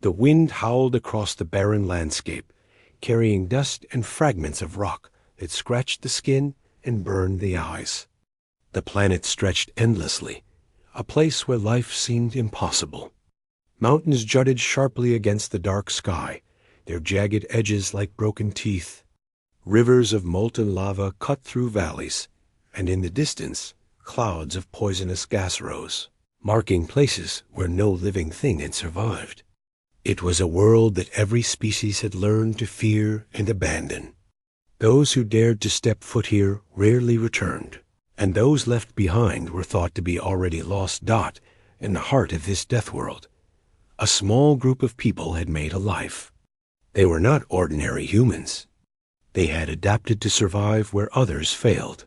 The wind howled across the barren landscape, carrying dust and fragments of rock that scratched the skin and burned the eyes. The planet stretched endlessly, a place where life seemed impossible. Mountains jutted sharply against the dark sky, their jagged edges like broken teeth. Rivers of molten lava cut through valleys, and in the distance, clouds of poisonous gas rose, marking places where no living thing had survived. It was a world that every species had learned to fear and abandon. Those who dared to step foot here rarely returned, and those left behind were thought to be already lost dot in the heart of this death world. A small group of people had made a life. They were not ordinary humans. They had adapted to survive where others failed.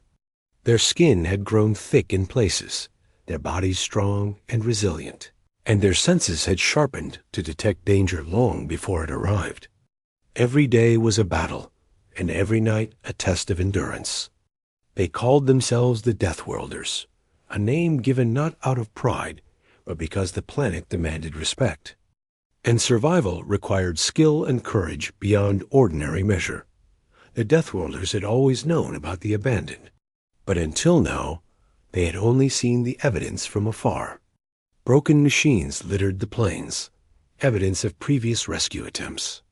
Their skin had grown thick in places, their bodies strong and resilient, and their senses had sharpened to detect danger long before it arrived. Every day was a battle, and every night a test of endurance. They called themselves the Deathworlders, a name given not out of pride, but because the planet demanded respect. And survival required skill and courage beyond ordinary measure. The Deathworlders had always known about the abandoned, but until now, they had only seen the evidence from afar. Broken machines littered the plains, evidence of previous rescue attempts.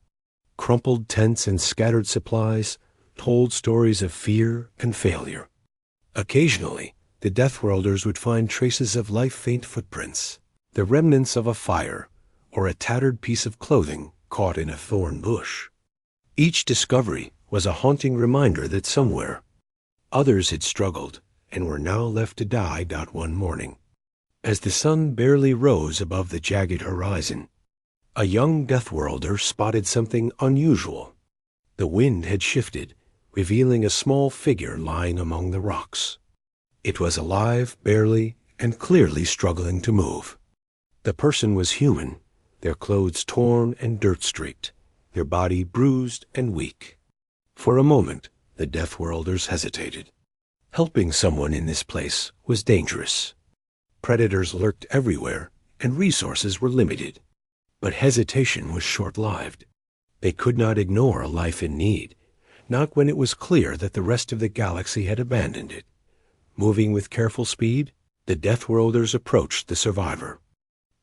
Crumpled tents and scattered supplies told stories of fear and failure. Occasionally, the Deathworlders would find traces of life-faint footprints, the remnants of a fire, or a tattered piece of clothing caught in a thorn bush. Each discovery was a haunting reminder that somewhere, others had struggled and were now left to die one morning. As the sun barely rose above the jagged horizon, a young Deathworlder spotted something unusual. The wind had shifted, revealing a small figure lying among the rocks. It was alive, barely, and clearly struggling to move. The person was human, their clothes torn and dirt-streaked, their body bruised and weak. For a moment, the Deathworlders hesitated. Helping someone in this place was dangerous. Predators lurked everywhere, and resources were limited. But hesitation was short-lived. They could not ignore a life in need, not when it was clear that the rest of the galaxy had abandoned it. Moving with careful speed, the Deathworlders approached the survivor.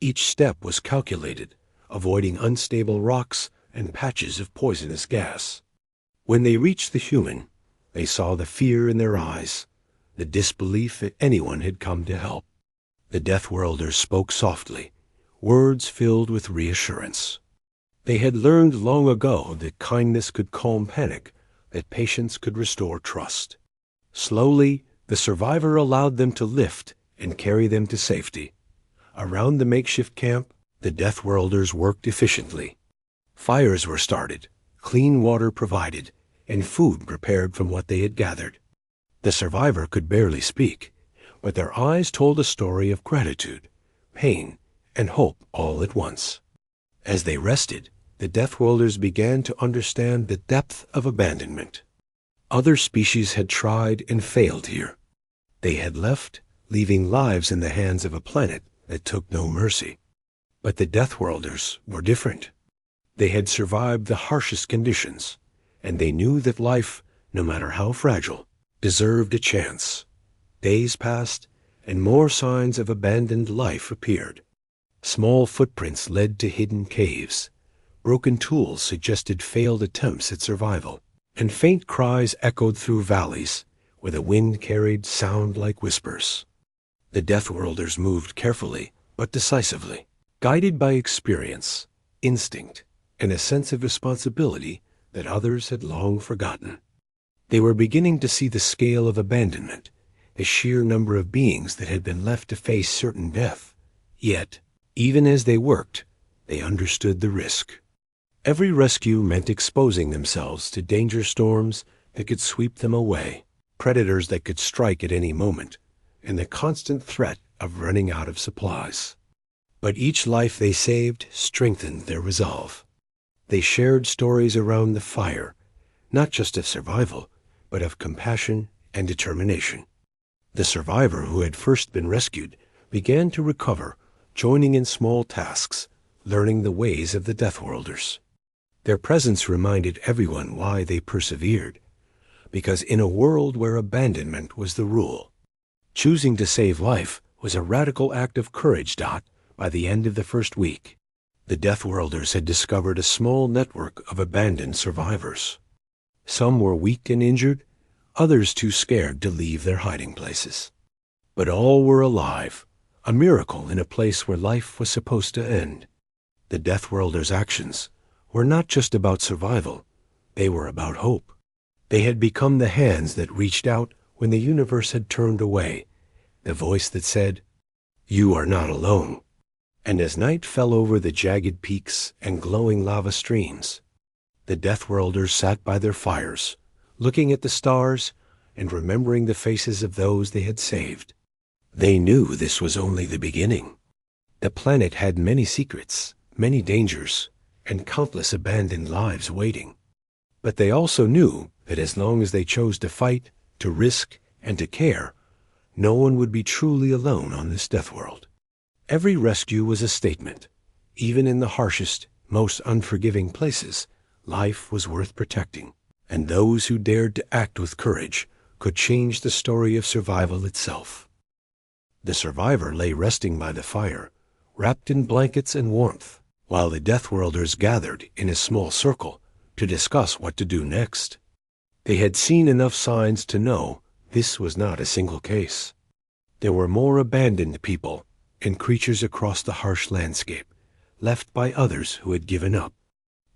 Each step was calculated, avoiding unstable rocks and patches of poisonous gas. When they reached the human, they saw the fear in their eyes, the disbelief that anyone had come to help. The Deathworlders spoke softly, words filled with reassurance. They had learned long ago that kindness could calm panic, that patience could restore trust. Slowly, the survivor allowed them to lift and carry them to safety. Around the makeshift camp, the Deathworlders worked efficiently. Fires were started, clean water provided, and food prepared from what they had gathered. The survivor could barely speak, but their eyes told a story of gratitude, pain, and hope all at once. As they rested, the Deathworlders began to understand the depth of abandonment. Other species had tried and failed here. They had left, leaving lives in the hands of a planet that took no mercy. But the Deathworlders were different. They had survived the harshest conditions, and they knew that life, no matter how fragile, deserved a chance. Days passed, and more signs of abandoned life appeared. Small footprints led to hidden caves. Broken tools suggested failed attempts at survival, and faint cries echoed through valleys where the wind carried sound like whispers. The Deathworlders moved carefully but decisively, guided by experience, instinct, and a sense of responsibility that others had long forgotten. They were beginning to see the scale of abandonment, the sheer number of beings that had been left to face certain death. Yet, even as they worked, they understood the risk. Every rescue meant exposing themselves to danger storms that could sweep them away, predators that could strike at any moment, and the constant threat of running out of supplies. But each life they saved strengthened their resolve. They shared stories around the fire, not just of survival, but of compassion and determination. The survivor who had first been rescued began to recover, joining in small tasks, learning the ways of the Deathworlders. Their presence reminded everyone why they persevered, because in a world where abandonment was the rule, choosing to save life was a radical act of courage. By the end of the first week, the Deathworlders had discovered a small network of abandoned survivors. Some were weak and injured, others too scared to leave their hiding places. But all were alive, a miracle in a place where life was supposed to end. The Deathworlders' actions were not just about survival, they were about hope. They had become the hands that reached out when the universe had turned away, the voice that said, "You are not alone." And as night fell over the jagged peaks and glowing lava streams, the Deathworlders sat by their fires, looking at the stars and remembering the faces of those they had saved. They knew this was only the beginning. The planet had many secrets, many dangers, and countless abandoned lives waiting. But they also knew that as long as they chose to fight, to risk, and to care, no one would be truly alone on this death world. Every rescue was a statement. Even in the harshest, most unforgiving places, life was worth protecting, and those who dared to act with courage could change the story of survival itself. The survivor lay resting by the fire, wrapped in blankets and warmth, while the Deathworlders gathered in a small circle to discuss what to do next. They had seen enough signs to know this was not a single case. There were more abandoned people and creatures across the harsh landscape, left by others who had given up.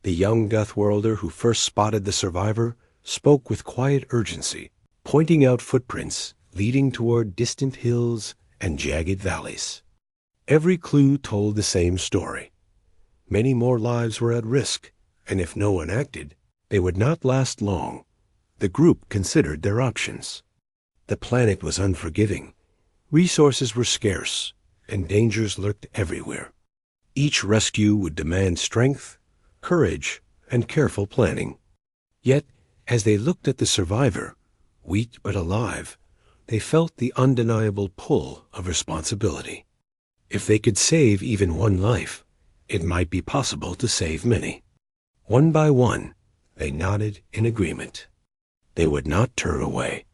The young Deathworlder who first spotted the survivor spoke with quiet urgency, pointing out footprints leading toward distant hills and jagged valleys. Every clue told the same story. Many more lives were at risk, and if no one acted, they would not last long. The group considered their options. The planet was unforgiving. Resources were scarce, and dangers lurked everywhere. Each rescue would demand strength, courage, and careful planning. Yet, as they looked at the survivor, weak but alive, they felt the undeniable pull of responsibility. If they could save even one life, it might be possible to save many. One by one, they nodded in agreement. They would not turn away.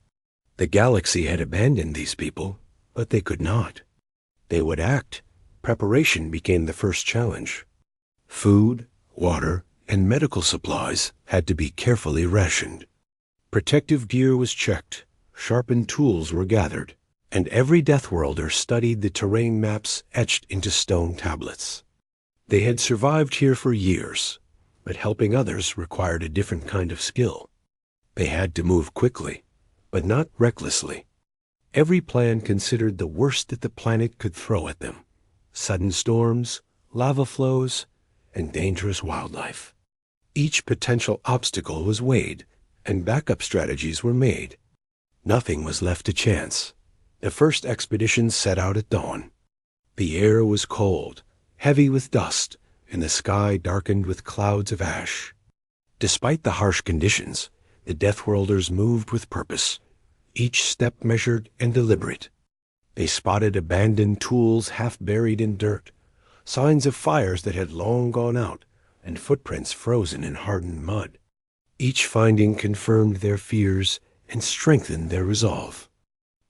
The galaxy had abandoned these people, but they could not. They would act. Preparation became the first challenge. Food, water, and medical supplies had to be carefully rationed. Protective gear was checked, sharpened tools were gathered, and every Deathworlder studied the terrain maps etched into stone tablets. They had survived here for years, but helping others required a different kind of skill. They had to move quickly, but not recklessly. Every plan considered the worst that the planet could throw at them: sudden storms, lava flows, and dangerous wildlife. Each potential obstacle was weighed, and backup strategies were made. Nothing was left to chance. The first expedition set out at dawn. The air was cold, heavy with dust, and the sky darkened with clouds of ash. Despite the harsh conditions, the Deathworlders moved with purpose, each step measured and deliberate. They spotted abandoned tools half buried in dirt, signs of fires that had long gone out, and footprints frozen in hardened mud. Each finding confirmed their fears and strengthened their resolve.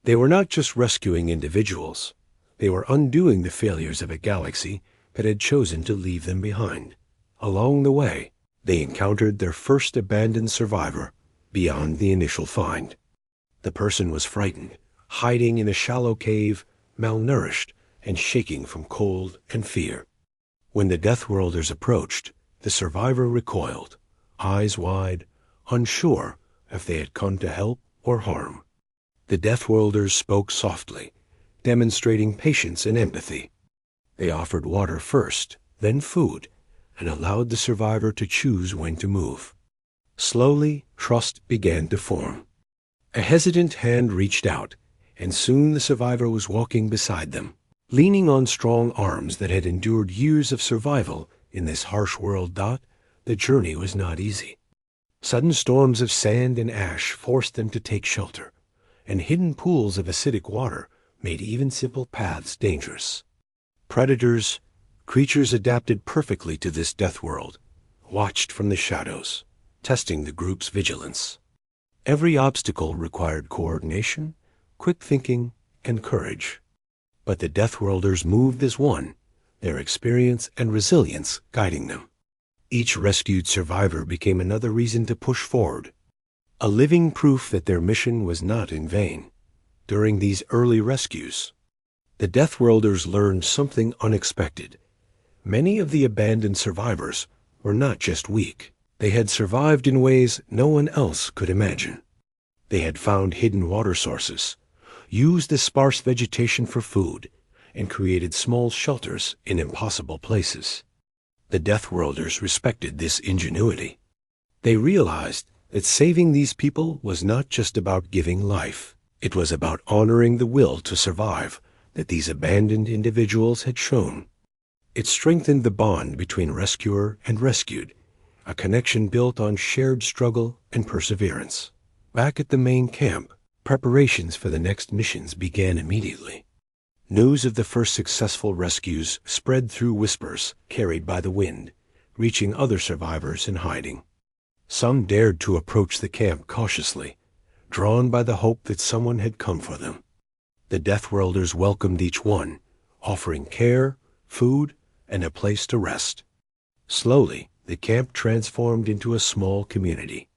They were not just rescuing individuals. They were undoing the failures of a galaxy that had chosen to leave them behind. Along the way, they encountered their first abandoned survivor beyond the initial find. The person was frightened, hiding in a shallow cave, malnourished and shaking from cold and fear. When the Deathworlders approached, the survivor recoiled, eyes wide, unsure if they had come to help or harm. The Deathworlders spoke softly, demonstrating patience and empathy. They offered water first, then food, and allowed the survivor to choose when to move. Slowly, trust began to form. A hesitant hand reached out, and soon the survivor was walking beside them, leaning on strong arms that had endured years of survival in this harsh world. The journey was not easy. Sudden storms of sand and ash forced them to take shelter, and hidden pools of acidic water made even simple paths dangerous. Predators, Creatures adapted perfectly to this death world, watched from the shadows, testing the group's vigilance. Every obstacle required coordination, quick thinking, and courage. But the Deathworlders moved as one, their experience and resilience guiding them. Each rescued survivor became another reason to push forward, a living proof that their mission was not in vain. During these early rescues, the Deathworlders learned something unexpected. Many of the abandoned survivors were not just weak. They had survived in ways no one else could imagine. They had found hidden water sources, used the sparse vegetation for food, and created small shelters in impossible places. The Deathworlders respected this ingenuity. They realized that saving these people was not just about giving life. It was about honoring the will to survive that these abandoned individuals had shown. It strengthened the bond between rescuer and rescued, a connection built on shared struggle and perseverance. Back at the main camp, preparations for the next missions began immediately. News of the first successful rescues spread through whispers carried by the wind, reaching other survivors in hiding. Some dared to approach the camp cautiously, drawn by the hope that someone had come for them. The Deathworlders welcomed each one, offering care, food, and a place to rest. Slowly, the camp transformed into a small community.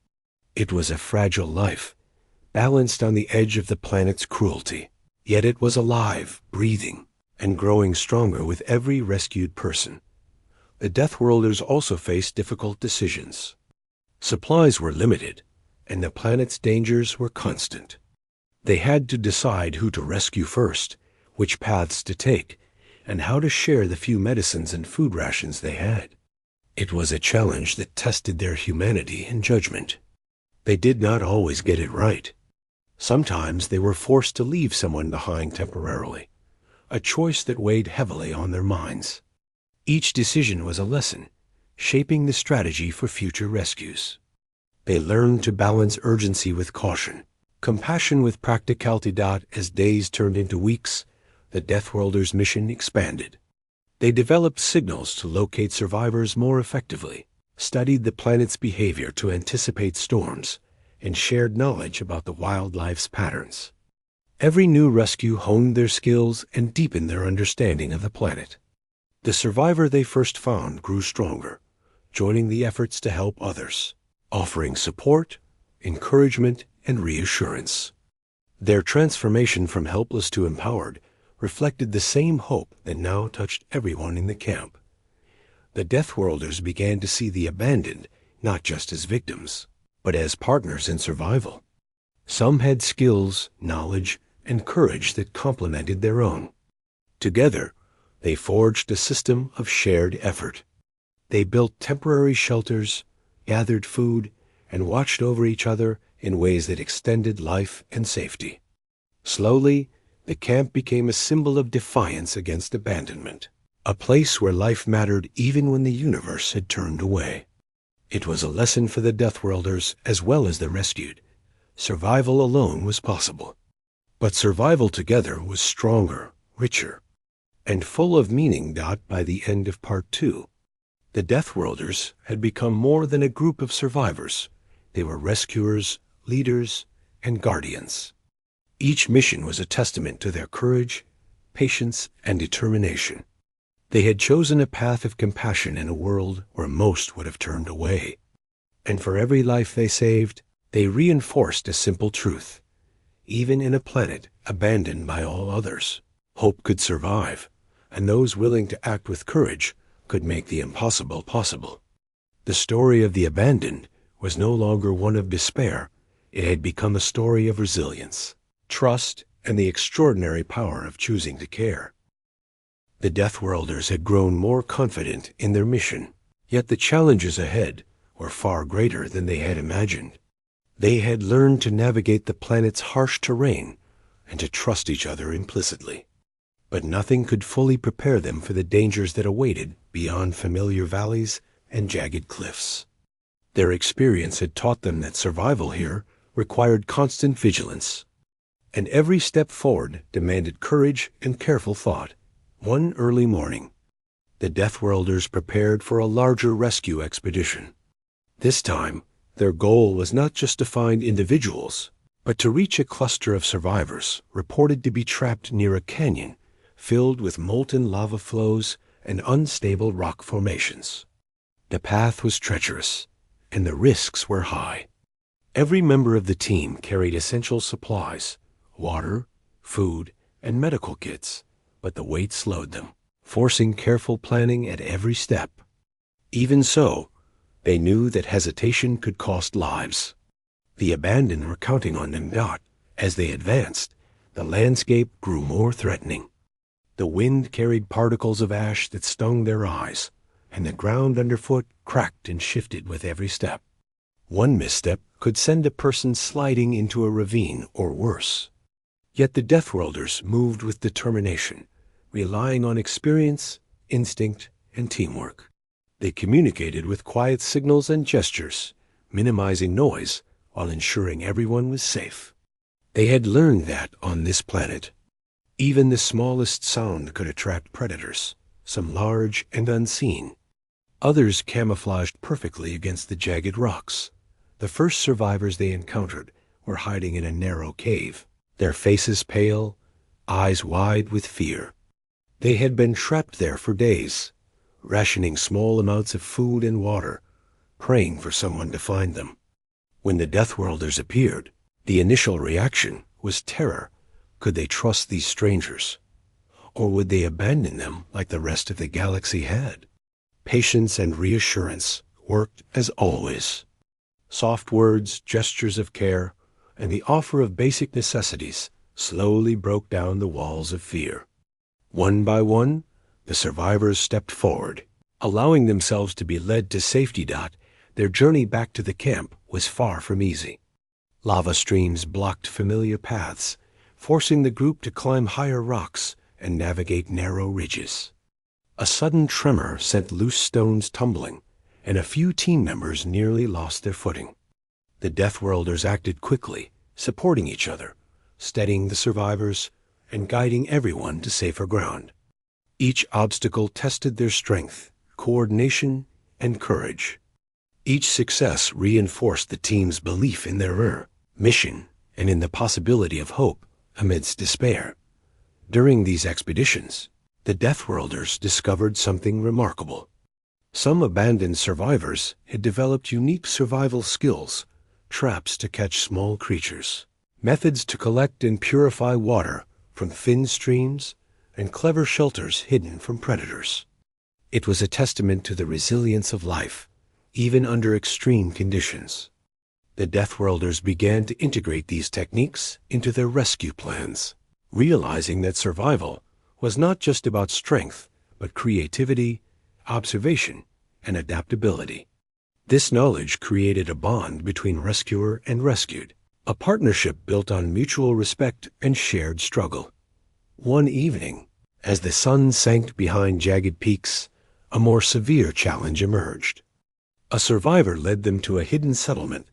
It was a fragile life, balanced on the edge of the planet's cruelty. Yet it was alive, breathing, and growing stronger with every rescued person. The Deathworlders also faced difficult decisions. Supplies were limited, and the planet's dangers were constant. They had to decide who to rescue first, which paths to take, and how to share the few medicines and food rations they had. It was a challenge that tested their humanity and judgment. They did not always get it right. Sometimes they were forced to leave someone behind temporarily, a choice that weighed heavily on their minds. Each decision was a lesson, shaping the strategy for future rescues. They learned to balance urgency with caution, compassion with practicality. As days turned into weeks, the Deathworlders' mission expanded. They developed signals to locate survivors more effectively, studied the planet's behavior to anticipate storms, and shared knowledge about the wildlife's patterns. Every new rescue honed their skills and deepened their understanding of the planet. The survivor they first found grew stronger, joining the efforts to help others, offering support, encouragement, and reassurance. Their transformation from helpless to empowered reflected the same hope that now touched everyone in the camp. The Deathworlders began to see the abandoned not just as victims, but as partners in survival. Some had skills, knowledge, and courage that complemented their own. Together, they forged a system of shared effort. They built temporary shelters, gathered food, and watched over each other in ways that extended life and safety. Slowly, the camp became a symbol of defiance against abandonment, a place where life mattered even when the universe had turned away. It was a lesson for the Deathworlders as well as the rescued. Survival alone was possible, but survival together was stronger, richer, and full of meaning. By the end of Part 2, the Deathworlders had become more than a group of survivors. They were rescuers, leaders, and guardians. Each mission was a testament to their courage, patience, and determination. They had chosen a path of compassion in a world where most would have turned away. And for every life they saved, they reinforced a simple truth. Even in a planet abandoned by all others, hope could survive, and those willing to act with courage could make the impossible possible. The story of the abandoned was no longer one of despair. It had become a story of resilience, trust, and the extraordinary power of choosing to care. The Deathworlders had grown more confident in their mission, yet the challenges ahead were far greater than they had imagined. They had learned to navigate the planet's harsh terrain and to trust each other implicitly. But nothing could fully prepare them for the dangers that awaited beyond familiar valleys and jagged cliffs. Their experience had taught them that survival here required constant vigilance, and every step forward demanded courage and careful thought. One early morning, The Deathworlders prepared for a larger rescue expedition. This time, their goal was not just to find individuals, but to reach a cluster of survivors reported to be trapped near a canyon filled with molten lava flows and unstable rock formations. The path was treacherous, and the risks were high. Every member of the team carried essential supplies, water, food, and medical kits, but the weight slowed them, forcing careful planning at every step. Even so, they knew that hesitation could cost lives. The abandoned were counting on them not. As they advanced, the landscape grew more threatening. The wind carried particles of ash that stung their eyes, and the ground underfoot cracked and shifted with every step. One misstep could send a person sliding into a ravine or worse. Yet the Deathworlders moved with determination, relying on experience, instinct, and teamwork. They communicated with quiet signals and gestures, minimizing noise while ensuring everyone was safe. They had learned that on this planet, even the smallest sound could attract predators, some large and unseen. Others camouflaged perfectly against the jagged rocks. The first survivors they encountered were hiding in a narrow cave, their faces pale, eyes wide with fear. They had been trapped there for days, rationing small amounts of food and water, praying for someone to find them. When the Deathworlders appeared, the initial reaction was terror. Could they trust these strangers? Or would they abandon them like the rest of the galaxy had? Patience and reassurance worked as always. Soft words, gestures of care, and the offer of basic necessities slowly broke down the walls of fear. One by one, the survivors stepped forward, allowing themselves to be led to safety. Their journey back to the camp was far from easy. Lava streams blocked familiar paths, forcing the group to climb higher rocks and navigate narrow ridges. A sudden tremor sent loose stones tumbling, and a few team members nearly lost their footing. The Deathworlders acted quickly, supporting each other, steadying the survivors, and guiding everyone to safer ground. Each obstacle tested their strength, coordination, and courage. Each success reinforced the team's belief in their mission and in the possibility of hope amidst despair. During these expeditions, the Deathworlders discovered something remarkable. Some abandoned survivors had developed unique survival skills, traps to catch small creatures, methods to collect and purify water from thin streams, and clever shelters hidden from predators. It was a testament to the resilience of life, even under extreme conditions. The Deathworlders began to integrate these techniques into their rescue plans, realizing that survival was not just about strength, but creativity, observation, and adaptability. This knowledge created a bond between rescuer and rescued, a partnership built on mutual respect and shared struggle. One evening, as the sun sank behind jagged peaks, a more severe challenge emerged. A survivor led them to a hidden settlement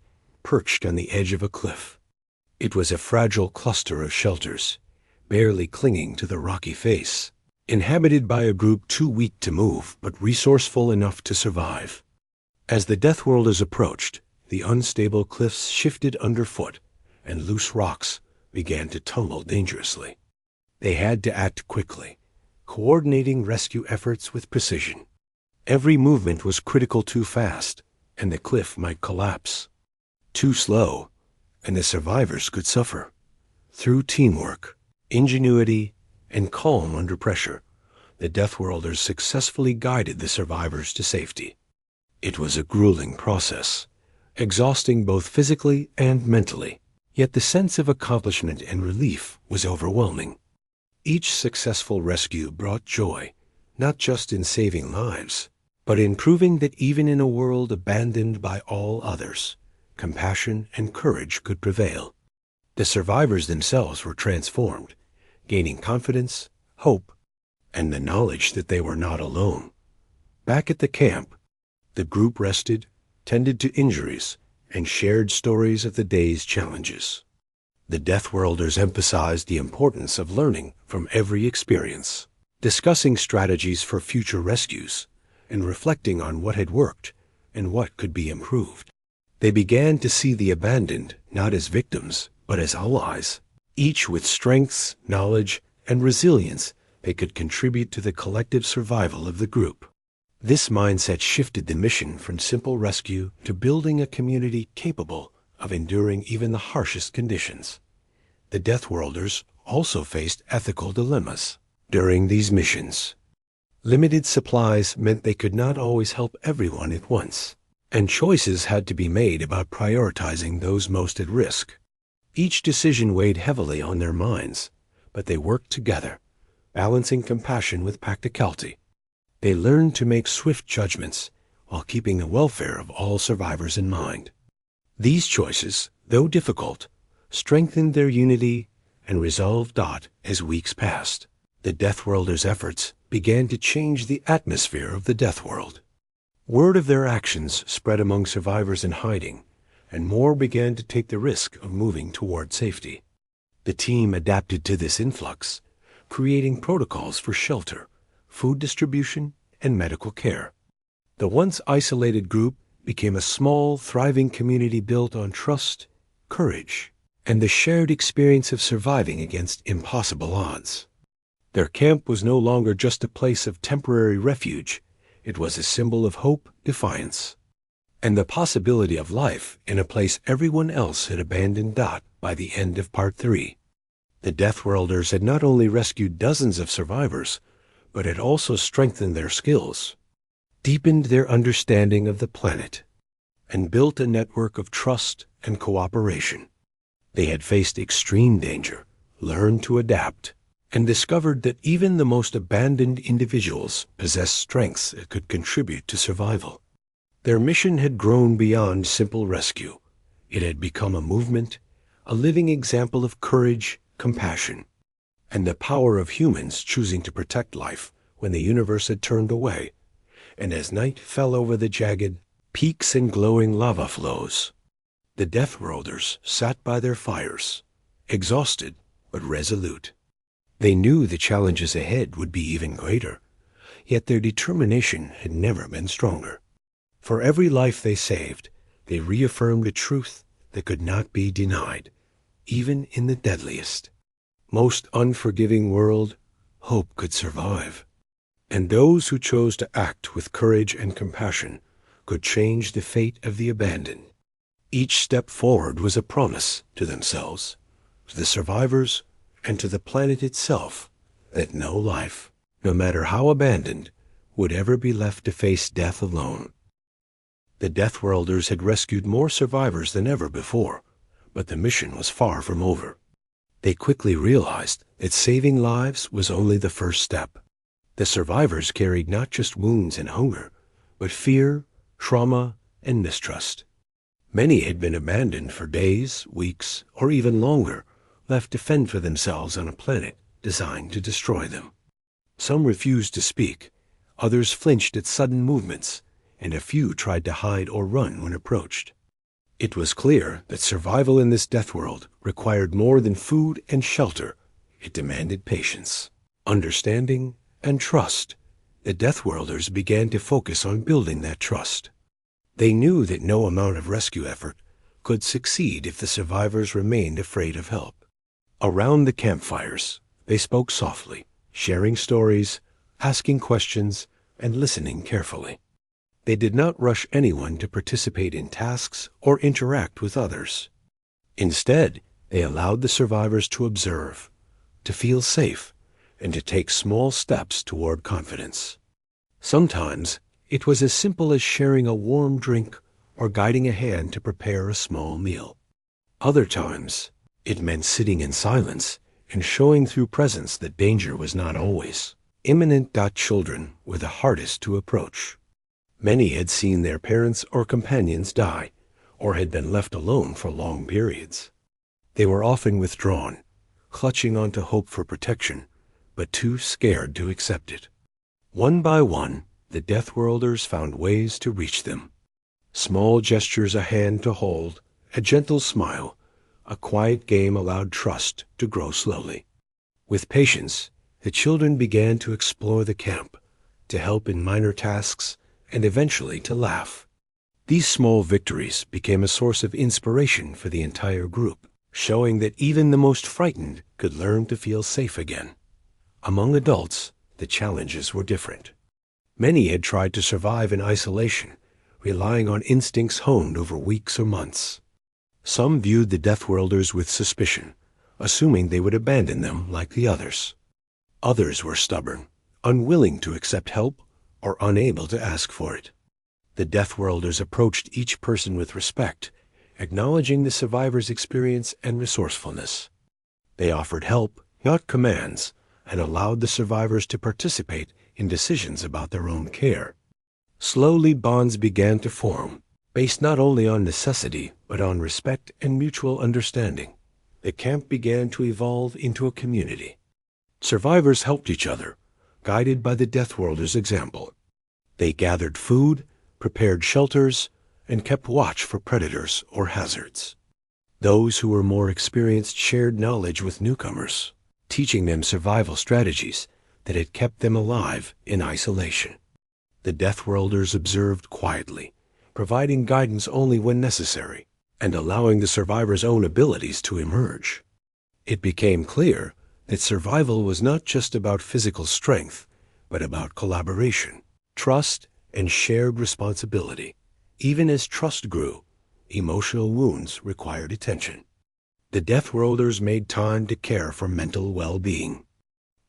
perched on the edge of a cliff. It was a fragile cluster of shelters, barely clinging to the rocky face, inhabited by a group too weak to move but resourceful enough to survive. As the Deathworlders approached, the unstable cliffs shifted underfoot, and loose rocks began to tumble dangerously. They had to act quickly, coordinating rescue efforts with precision. Every movement was critical. Too fast, and the cliff might collapse. Too slow, and the survivors could suffer. Through teamwork, ingenuity, and calm under pressure, the Deathworlders successfully guided the survivors to safety. It was a grueling process, exhausting both physically and mentally, yet the sense of accomplishment and relief was overwhelming. Each successful rescue brought joy, not just in saving lives, but in proving that even in a world abandoned by all others, compassion and courage could prevail. The survivors themselves were transformed, gaining confidence, hope, and the knowledge that they were not alone. Back at the camp, the group rested, tended to injuries, and shared stories of the day's challenges. The Deathworlders emphasized the importance of learning from every experience. discussing strategies for future rescues and reflecting on what had worked and what could be improved. They began to see the abandoned not as victims, but as allies, each with strengths, knowledge, and resilience that could contribute to the collective survival of the group. This mindset shifted the mission from simple rescue to building a community capable of enduring even the harshest conditions. The Deathworlders also faced ethical dilemmas during these missions. Limited supplies meant they could not always help everyone at once, and choices had to be made about prioritizing those most at risk. Each decision weighed heavily on their minds, but they worked together, balancing compassion with practicality. They learned to make swift judgments while keeping the welfare of all survivors in mind. These choices, though difficult, strengthened their unity and resolve as weeks passed. The Deathworlders' efforts began to change the atmosphere of the Death World. Word of their actions spread among survivors in hiding, and more began to take the risk of moving toward safety. The team adapted to this influx, creating protocols for shelter, food distribution, and medical care. The once isolated group became a small, thriving community built on trust, courage, and the shared experience of surviving against impossible odds. Their camp was no longer just a place of temporary refuge. It was a symbol of hope, defiance, and the possibility of life in a place everyone else had abandoned. By the end of Part 3, the Deathworlders had not only rescued dozens of survivors, but had also strengthened their skills, deepened their understanding of the planet, and built a network of trust and cooperation. They had faced extreme danger, learned to adapt, and discovered that even the most abandoned individuals possessed strengths that could contribute to survival. Their mission had grown beyond simple rescue. It had become a movement, a living example of courage, compassion, and the power of humans choosing to protect life when the universe had turned away. And as night fell over the jagged peaks and glowing lava flows, the Deathworlders sat by their fires, exhausted but resolute. They knew the challenges ahead would be even greater, yet their determination had never been stronger. For every life they saved, they reaffirmed a truth that could not be denied, even in the deadliest, most unforgiving world. Hope could survive, and those who chose to act with courage and compassion could change the fate of the abandoned. Each step forward was a promise to themselves, to the survivors, and to the planet itself that no life, no matter how abandoned, would ever be left to face death alone. The Deathworlders had rescued more survivors than ever before, but the mission was far from over. They quickly realized that saving lives was only the first step. The survivors carried not just wounds and hunger, but fear, trauma, and mistrust. Many had been abandoned for days, weeks, or even longer, left to fend for themselves on a planet designed to destroy them. Some refused to speak, others flinched at sudden movements, and a few tried to hide or run when approached. It was clear that survival in this death world required more than food and shelter. It demanded patience, understanding, and trust. The Deathworlders began to focus on building that trust. They knew that no amount of rescue effort could succeed if the survivors remained afraid of help. Around the campfires, they spoke softly, sharing stories, asking questions, and listening carefully. They did not rush anyone to participate in tasks or interact with others. Instead, they allowed the survivors to observe, to feel safe, and to take small steps toward confidence. Sometimes, it was as simple as sharing a warm drink or guiding a hand to prepare a small meal. Other times, it meant sitting in silence and showing through presence that danger was not always imminent. Children were the hardest to approach. Many had seen their parents or companions die, or had been left alone for long periods. They were often withdrawn, clutching onto hope for protection, but too scared to accept it. One by one, the Deathworlders found ways to reach them. Small gestures, a hand to hold, a gentle smile, a quiet game allowed trust to grow slowly. With patience, the children began to explore the camp, to help in minor tasks, and eventually to laugh. These small victories became a source of inspiration for the entire group, showing that even the most frightened could learn to feel safe again. Among adults, the challenges were different. Many had tried to survive in isolation, relying on instincts honed over weeks or months. Some viewed the Deathworlders with suspicion, assuming they would abandon them like the others. Others were stubborn, unwilling to accept help, or unable to ask for it. The Deathworlders approached each person with respect, acknowledging the survivor's experience and resourcefulness. They offered help, not commands, and allowed the survivors to participate in decisions about their own care. Slowly, bonds began to form, based not only on necessity, but on respect and mutual understanding. The camp began to evolve into a community. Survivors helped each other, guided by the Deathworlders' example. They gathered food, prepared shelters, and kept watch for predators or hazards. Those who were more experienced shared knowledge with newcomers, teaching them survival strategies that had kept them alive in isolation. The Deathworlders observed quietly, providing guidance only when necessary, and allowing the survivors' own abilities to emerge. It became clear that survival was not just about physical strength, but about collaboration, trust, and shared responsibility. Even as trust grew, emotional wounds required attention. The Deathworlders made time to care for mental well-being.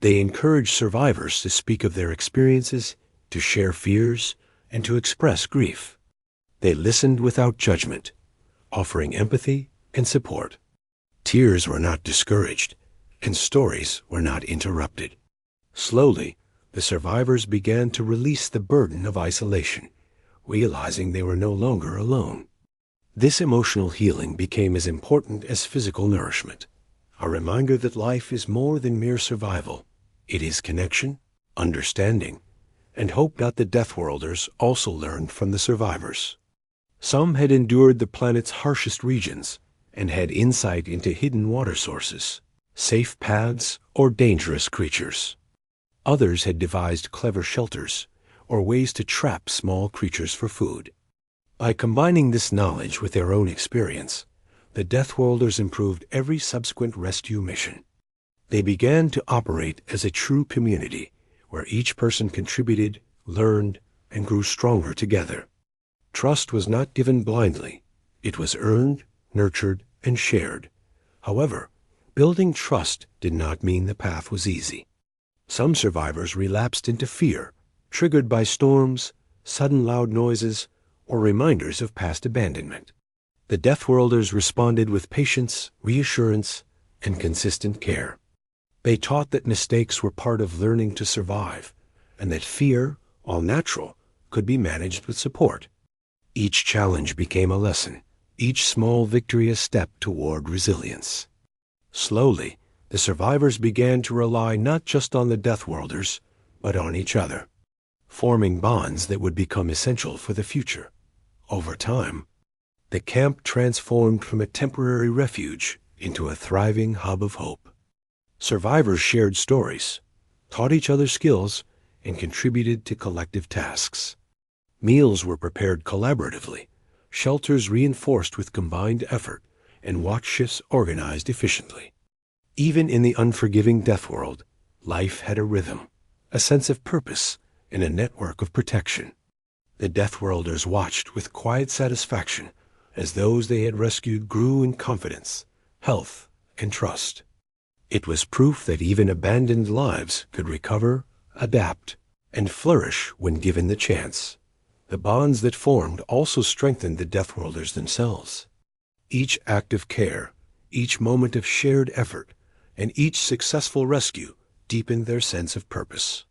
They encouraged survivors to speak of their experiences, to share fears, and to express grief. They listened without judgment, offering empathy and support. Tears were not discouraged, and stories were not interrupted. Slowly, the survivors began to release the burden of isolation, realizing they were no longer alone. This emotional healing became as important as physical nourishment, a reminder that life is more than mere survival. It is connection, understanding, and hope. The Deathworlders also learned from the survivors. Some had endured the planet's harshest regions and had insight into hidden water sources, safe paths, or dangerous creatures. Others had devised clever shelters or ways to trap small creatures for food. By combining this knowledge with their own experience, the Deathworlders improved every subsequent rescue mission. They began to operate as a true community, where each person contributed, learned, and grew stronger together. Trust was not given blindly. It was earned, nurtured, and shared. However, building trust did not mean the path was easy. Some survivors relapsed into fear, triggered by storms, sudden loud noises, or reminders of past abandonment. The Deathworlders responded with patience, reassurance, and consistent care. They taught that mistakes were part of learning to survive, and that fear, while natural, could be managed with support. Each challenge became a lesson, each small victory a step toward resilience. Slowly, the survivors began to rely not just on the Deathworlders, but on each other, forming bonds that would become essential for the future. Over time, the camp transformed from a temporary refuge into a thriving hub of hope. Survivors shared stories, taught each other skills, and contributed to collective tasks. Meals were prepared collaboratively, shelters reinforced with combined effort, and watch shifts organized efficiently. Even in the unforgiving Deathworld, life had a rhythm, a sense of purpose, and a network of protection. The Deathworlders watched with quiet satisfaction as those they had rescued grew in confidence, health, and trust. It was proof that even abandoned lives could recover, adapt, and flourish when given the chance. The bonds that formed also strengthened the Deathworlders themselves. Each act of care, each moment of shared effort, and each successful rescue deepened their sense of purpose.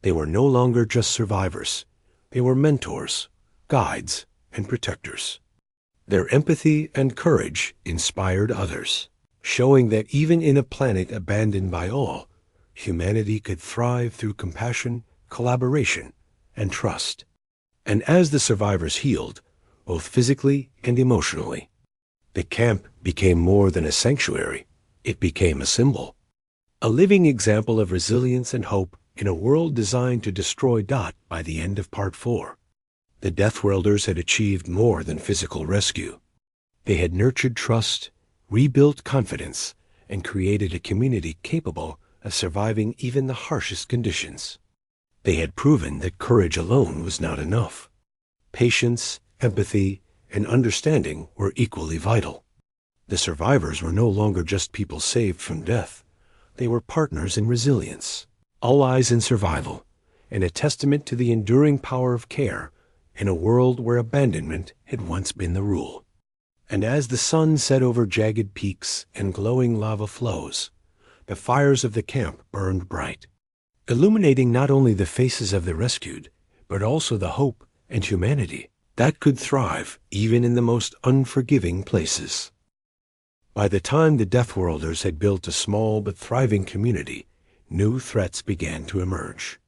They were no longer just survivors. They were mentors, guides, and protectors. Their empathy and courage inspired others, showing that even in a planet abandoned by all, humanity could thrive through compassion, collaboration, and trust. And as the survivors healed, both physically and emotionally, the camp became more than a sanctuary. It became a symbol a living example of resilience and hope in a world designed to destroy Dot by the end of Part 4. The Deathworlders had achieved more than physical rescue. They had nurtured trust, rebuilt confidence, and created a community capable of surviving even the harshest conditions. They had proven that courage alone was not enough. Patience, empathy, and understanding were equally vital. The survivors were no longer just people saved from death. They were partners in resilience, allies in survival, and a testament to the enduring power of care in a world where abandonment had once been the rule. And as the sun set over jagged peaks and glowing lava flows, the fires of the camp burned bright, illuminating not only the faces of the rescued, but also the hope and humanity that could thrive even in the most unforgiving places. By the time the Deathworlders had built a small but thriving community, new threats began to emerge.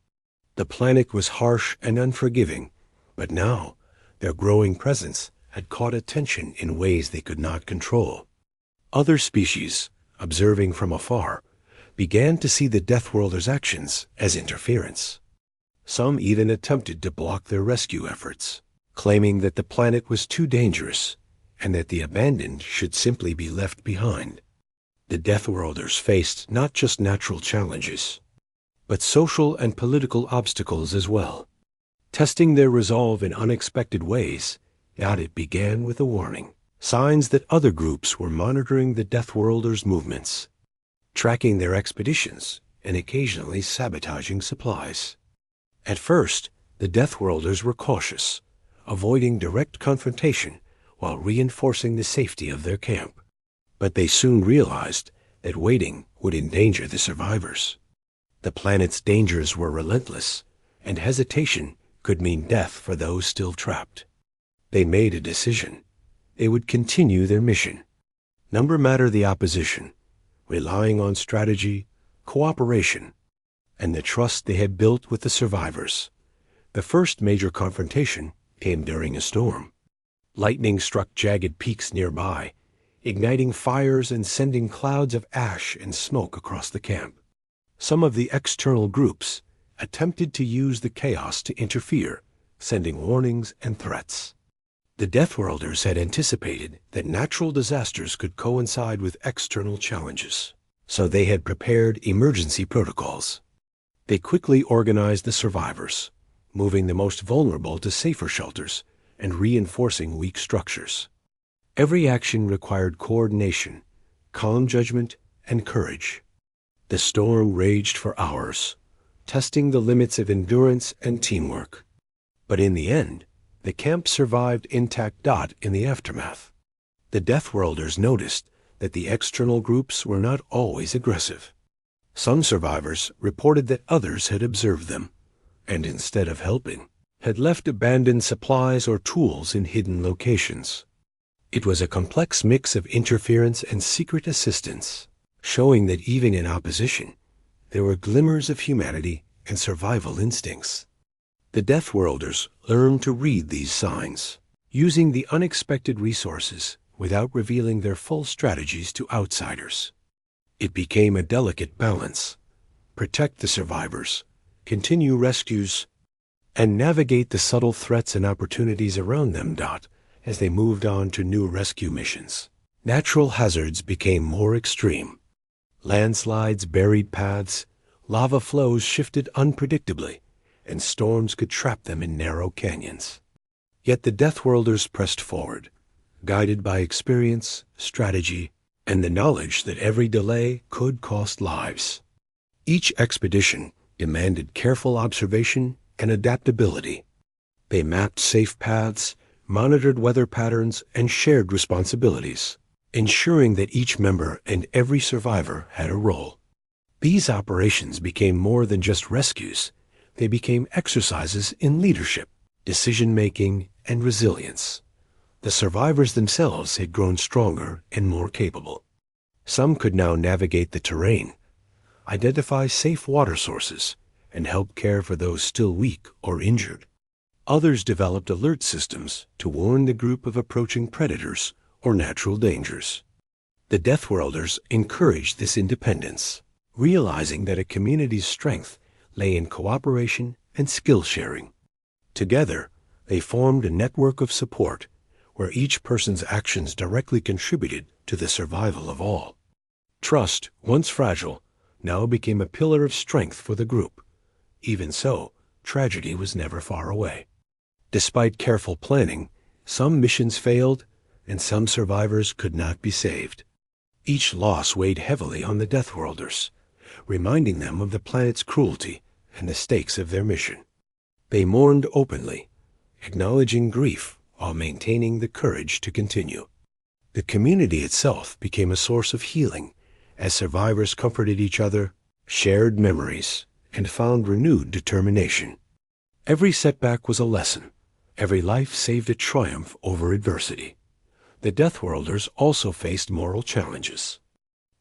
The planet was harsh and unforgiving, but now their growing presence had caught attention in ways they could not control. Other species, observing from afar, began to see the Deathworlders' actions as interference. Some even attempted to block their rescue efforts, claiming that the planet was too dangerous and that the abandoned should simply be left behind. The Deathworlders faced not just natural challenges, but social and political obstacles as well. Testing their resolve in unexpected ways, it began with a warning, signs that other groups were monitoring the Deathworlders' movements, tracking their expeditions, and occasionally sabotaging supplies. At first, the Deathworlders were cautious, avoiding direct confrontation while reinforcing the safety of their camp. But they soon realized that waiting would endanger the survivors. The planet's dangers were relentless, and hesitation could mean death for those still trapped. They made a decision. They would continue their mission, no matter the opposition, relying on strategy, cooperation, and the trust they had built with the survivors. The first major confrontation came during a storm. Lightning struck jagged peaks nearby, igniting fires and sending clouds of ash and smoke across the camp. Some of the external groups attempted to use the chaos to interfere, sending warnings and threats. The Deathworlders had anticipated that natural disasters could coincide with external challenges, so they had prepared emergency protocols. They quickly organized the survivors, moving the most vulnerable to safer shelters and reinforcing weak structures. Every action required coordination, calm judgment, and courage. The storm raged for hours, testing the limits of endurance and teamwork. But in the end, the camp survived intact. In the aftermath, the Deathworlders noticed that the external groups were not always aggressive. Some survivors reported that others had observed them, and instead of helping, had left abandoned supplies or tools in hidden locations. It was a complex mix of interference and secret assistance, showing that even in opposition, there were glimmers of humanity and survival instincts. The Deathworlders learned to read these signs, using the unexpected resources without revealing their full strategies to outsiders. It became a delicate balance: protect the survivors, continue rescues, and navigate the subtle threats and opportunities around them. As they moved on to new rescue missions, natural hazards became more extreme. Landslides buried paths, lava flows shifted unpredictably, and storms could trap them in narrow canyons. Yet the Deathworlders pressed forward, guided by experience, strategy, and the knowledge that every delay could cost lives. Each expedition demanded careful observation and adaptability. They mapped safe paths, monitored weather patterns, and shared responsibilities, ensuring that each member and every survivor had a role. These operations became more than just rescues. They became exercises in leadership, decision-making, and resilience. The survivors themselves had grown stronger and more capable. Some could now navigate the terrain, identify safe water sources, and help care for those still weak or injured. Others developed alert systems to warn the group of approaching predators or natural dangers. The Deathworlders encouraged this independence, realizing that a community's strength lay in cooperation and skill sharing. Together, they formed a network of support where each person's actions directly contributed to the survival of all. Trust, once fragile, now became a pillar of strength for the group. Even so, tragedy was never far away. Despite careful planning, some missions failed and some survivors could not be saved. Each loss weighed heavily on the Deathworlders, reminding them of the planet's cruelty and the stakes of their mission. They mourned openly, acknowledging grief while maintaining the courage to continue. The community itself became a source of healing as survivors comforted each other, shared memories, and found renewed determination. Every setback was a lesson. Every life saved a triumph over adversity. The Deathworlders also faced moral challenges.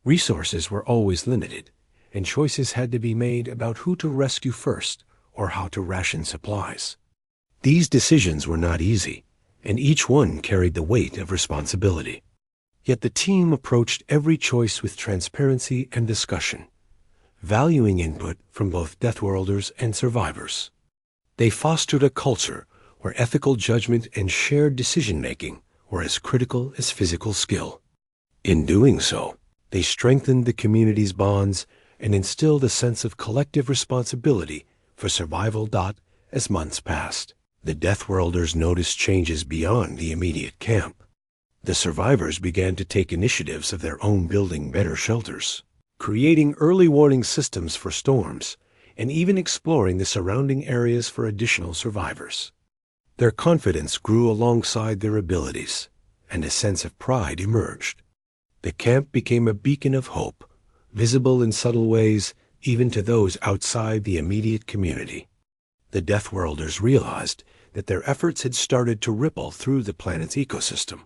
Resources were always limited, and choices had to be made about who to rescue first or how to ration supplies. These decisions were not easy, and each one carried the weight of responsibility. Yet the team approached every choice with transparency and discussion, valuing input from both Deathworlders and survivors. They fostered a culture where ethical judgment and shared decision-making were as critical as physical skill. In doing so, they strengthened the community's bonds and instilled a sense of collective responsibility for survival. As months passed, the Deathworlders noticed changes beyond the immediate camp. The survivors began to take initiatives of their own, building better shelters, creating early warning systems for storms, and even exploring the surrounding areas for additional survivors. Their confidence grew alongside their abilities, and a sense of pride emerged. The camp became a beacon of hope, visible in subtle ways even to those outside the immediate community. The Deathworlders realized that their efforts had started to ripple through the planet's ecosystem,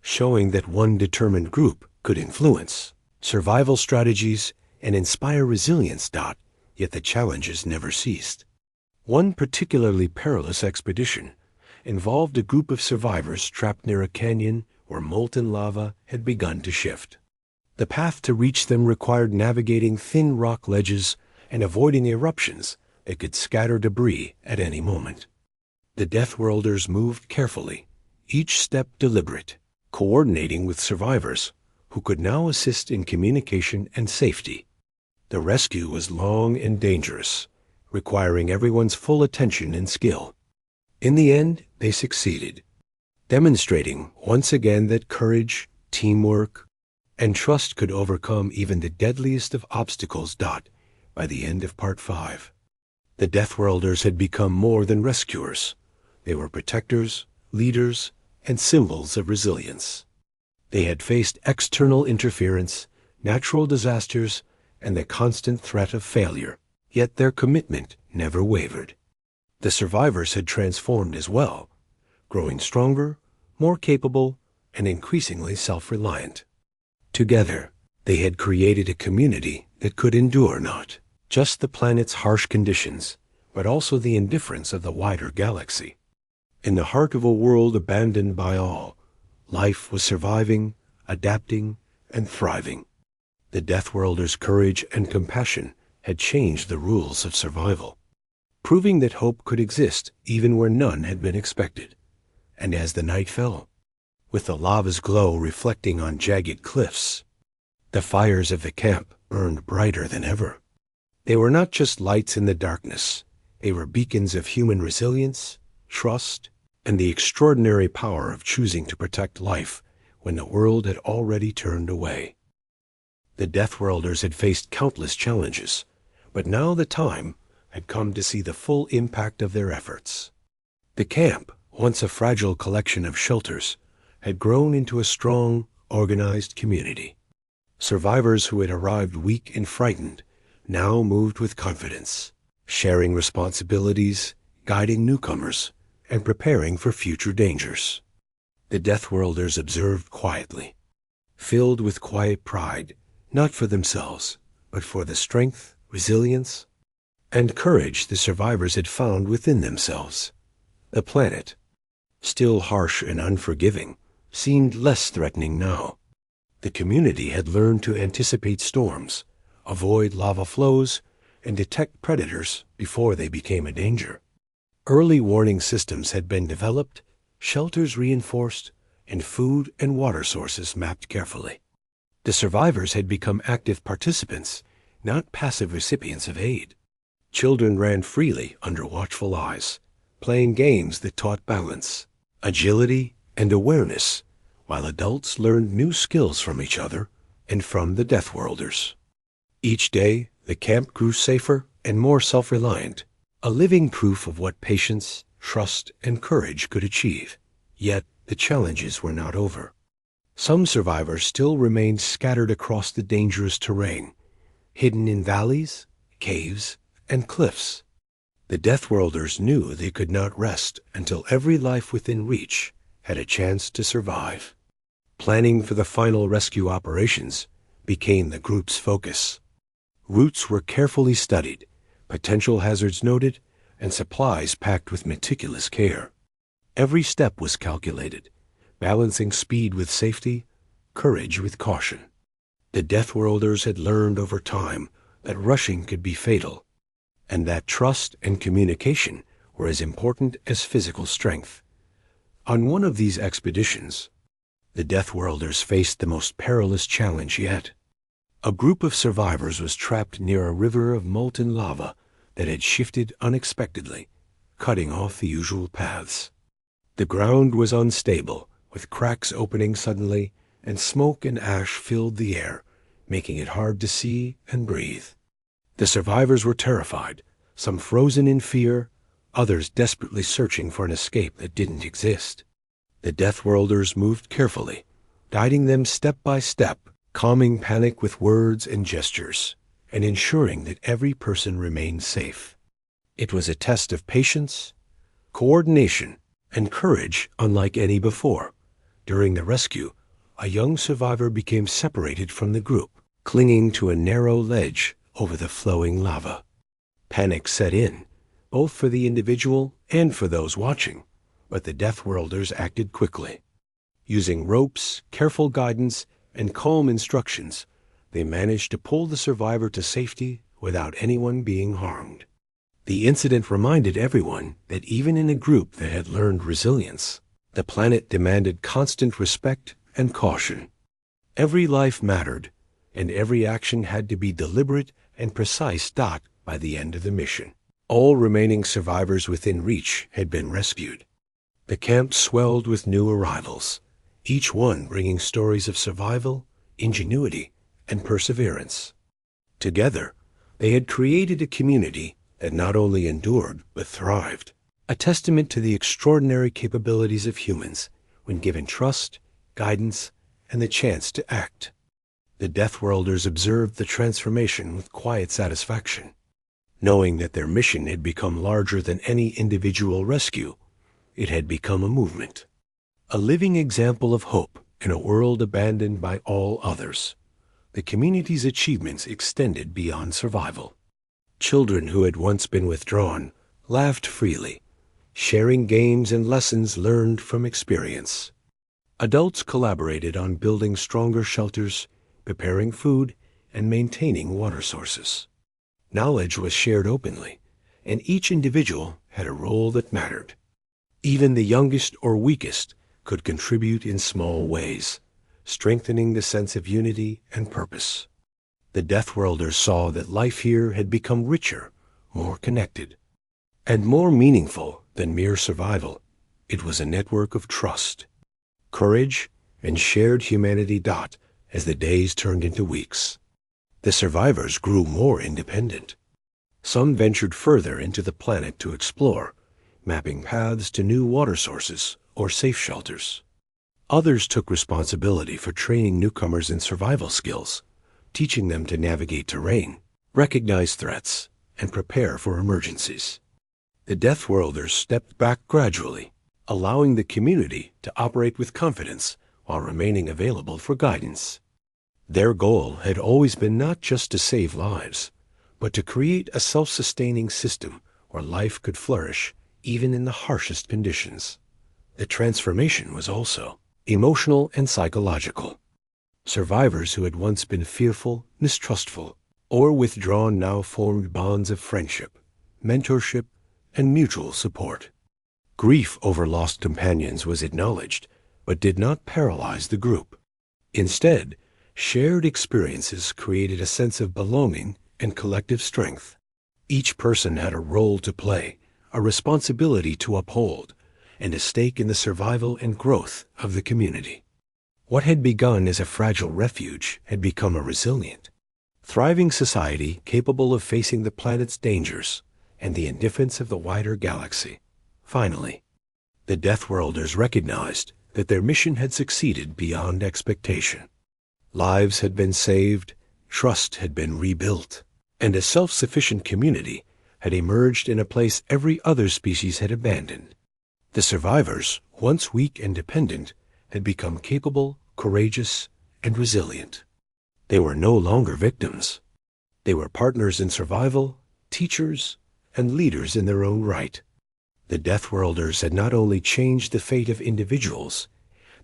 showing that one determined group could influence survival strategies and inspire resilience. Yet the challenges never ceased. One particularly perilous expedition involved a group of survivors trapped near a canyon where molten lava had begun to shift. The path to reach them required navigating thin rock ledges and avoiding eruptions that could scatter debris at any moment. The Deathworlders moved carefully, each step deliberate, coordinating with survivors who could now assist in communication and safety. The rescue was long and dangerous, requiring everyone's full attention and skill. In the end, they succeeded, demonstrating once again that courage, teamwork, and trust could overcome even the deadliest of obstacles. By the end of Part 5, the Deathworlders had become more than rescuers. They were protectors, leaders, and symbols of resilience. They had faced external interference, natural disasters, and the constant threat of failure, yet their commitment never wavered. The survivors had transformed as well, growing stronger, more capable, and increasingly self-reliant. Together, they had created a community that could endure not just the planet's harsh conditions, but also the indifference of the wider galaxy. In the heart of a world abandoned by all, life was surviving, adapting, and thriving. The Deathworlders' courage and compassion had changed the rules of survival, proving that hope could exist even where none had been expected. And as the night fell, with the lava's glow reflecting on jagged cliffs, the fires of the camp burned brighter than ever. They were not just lights in the darkness. They were beacons of human resilience, trust, and the extraordinary power of choosing to protect life when the world had already turned away. The Deathworlders had faced countless challenges, but now the time had come to see the full impact of their efforts. The camp, once a fragile collection of shelters, had grown into a strong, organized community. Survivors who had arrived weak and frightened now moved with confidence, sharing responsibilities, guiding newcomers, and preparing for future dangers. The Deathworlders observed quietly, filled with quiet pride, not for themselves, but for the strength, resilience, and courage the survivors had found within themselves. The planet, still harsh and unforgiving, seemed less threatening now. The community had learned to anticipate storms, avoid lava flows, and detect predators before they became a danger. Early warning systems had been developed, shelters reinforced, and food and water sources mapped carefully. The survivors had become active participants, not passive recipients of aid. Children ran freely under watchful eyes, playing games that taught balance, agility, and awareness, while adults learned new skills from each other and from the Deathworlders. Each day, the camp grew safer and more self-reliant, a living proof of what patience, trust, and courage could achieve. Yet, the challenges were not over. Some survivors still remained scattered across the dangerous terrain, hidden in valleys, caves, and cliffs. The Deathworlders knew they could not rest until every life within reach had a chance to survive. Planning for the final rescue operations became the group's focus. Routes were carefully studied, potential hazards noted, and supplies packed with meticulous care. Every step was calculated, balancing speed with safety, courage with caution. The Deathworlders had learned over time that rushing could be fatal, and that trust and communication were as important as physical strength. On one of these expeditions, the Deathworlders faced the most perilous challenge yet. A group of survivors was trapped near a river of molten lava that had shifted unexpectedly, cutting off the usual paths. The ground was unstable, with cracks opening suddenly, and smoke and ash filled the air, making it hard to see and breathe. The survivors were terrified, some frozen in fear, others desperately searching for an escape that didn't exist. The Deathworlders moved carefully, guiding them step by step, calming panic with words and gestures, and ensuring that every person remained safe. It was a test of patience, coordination, and courage unlike any before. During the rescue, a young survivor became separated from the group, clinging to a narrow ledge over the flowing lava. Panic set in, both for the individual and for those watching, but the Deathworlders acted quickly. Using ropes, careful guidance, and calm instructions, they managed to pull the survivor to safety without anyone being harmed. The incident reminded everyone that even in a group that had learned resilience, the planet demanded constant respect and caution. Every life mattered, and every action had to be deliberate and precise. By the end of the mission, all remaining survivors within reach had been rescued. The camp swelled with new arrivals, each one bringing stories of survival, ingenuity, and perseverance. Together, they had created a community that not only endured but thrived, a testament to the extraordinary capabilities of humans when given trust, guidance, and the chance to act. The Deathworlders observed the transformation with quiet satisfaction. Knowing that their mission had become larger than any individual rescue, it had become a movement, a living example of hope in a world abandoned by all others. The community's achievements extended beyond survival. Children who had once been withdrawn laughed freely, sharing games and lessons learned from experience. Adults collaborated on building stronger shelters, preparing food, and maintaining water sources. Knowledge was shared openly, and each individual had a role that mattered. Even the youngest or weakest could contribute in small ways, strengthening the sense of unity and purpose. The Deathworlders saw that life here had become richer, more connected, and more meaningful than mere survival. It was a network of trust, courage, and shared humanity. As the days turned into weeks, the survivors grew more independent. Some ventured further into the planet to explore, mapping paths to new water sources or safe shelters. Others took responsibility for training newcomers in survival skills, teaching them to navigate terrain, recognize threats, and prepare for emergencies. The Deathworlders stepped back gradually, allowing the community to operate with confidence while remaining available for guidance. Their goal had always been not just to save lives, but to create a self-sustaining system where life could flourish even in the harshest conditions. The transformation was also emotional and psychological. Survivors who had once been fearful, mistrustful, or withdrawn now formed bonds of friendship, mentorship, and mutual support. Grief over lost companions was acknowledged, but did not paralyze the group. Instead, shared experiences created a sense of belonging and collective strength. Each person had a role to play, a responsibility to uphold, and a stake in the survival and growth of the community. What had begun as a fragile refuge had become a resilient, thriving society capable of facing the planet's dangers and the indifference of the wider galaxy. Finally, the Deathworlders recognized that their mission had succeeded beyond expectation. Lives had been saved, trust had been rebuilt, and a self-sufficient community had emerged in a place every other species had abandoned. The survivors, once weak and dependent, had become capable, courageous, and resilient. They were no longer victims. They were partners in survival, teachers, and leaders in their own right. The Deathworlders had not only changed the fate of individuals,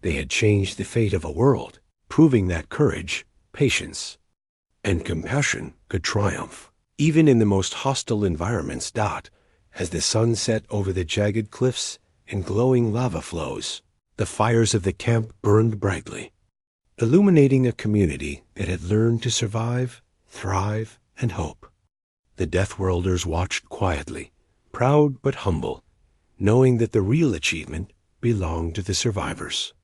they had changed the fate of a world, proving that courage, patience, and compassion could triumph, even in the most hostile environments. As the sun set over the jagged cliffs and glowing lava flows, the fires of the camp burned brightly, illuminating a community that had learned to survive, thrive, and hope. The Deathworlders watched quietly, proud but humble, knowing that the real achievement belonged to the survivors.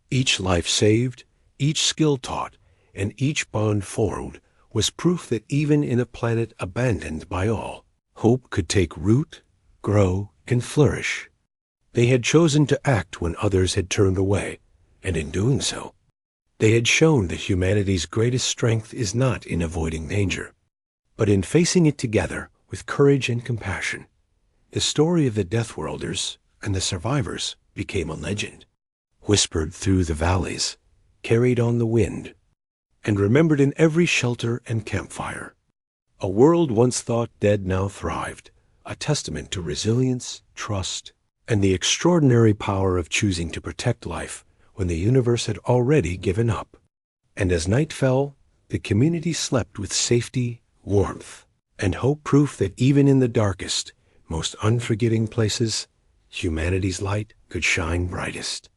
Each life saved, each skill taught, and each bond formed was proof that even in a planet abandoned by all, hope could take root, grow, and flourish. They had chosen to act when others had turned away, and in doing so, they had shown that humanity's greatest strength is not in avoiding danger, but in facing it together with courage and compassion. The story of the Deathworlders and the survivors became a legend, whispered through the valleys, carried on the wind, and remembered in every shelter and campfire. A world once thought dead now thrived, a testament to resilience, trust, and the extraordinary power of choosing to protect life when the universe had already given up. And as night fell, the community slept with safety, warmth, and hope, proof that even in the darkest, most unforgiving places, humanity's light could shine brightest.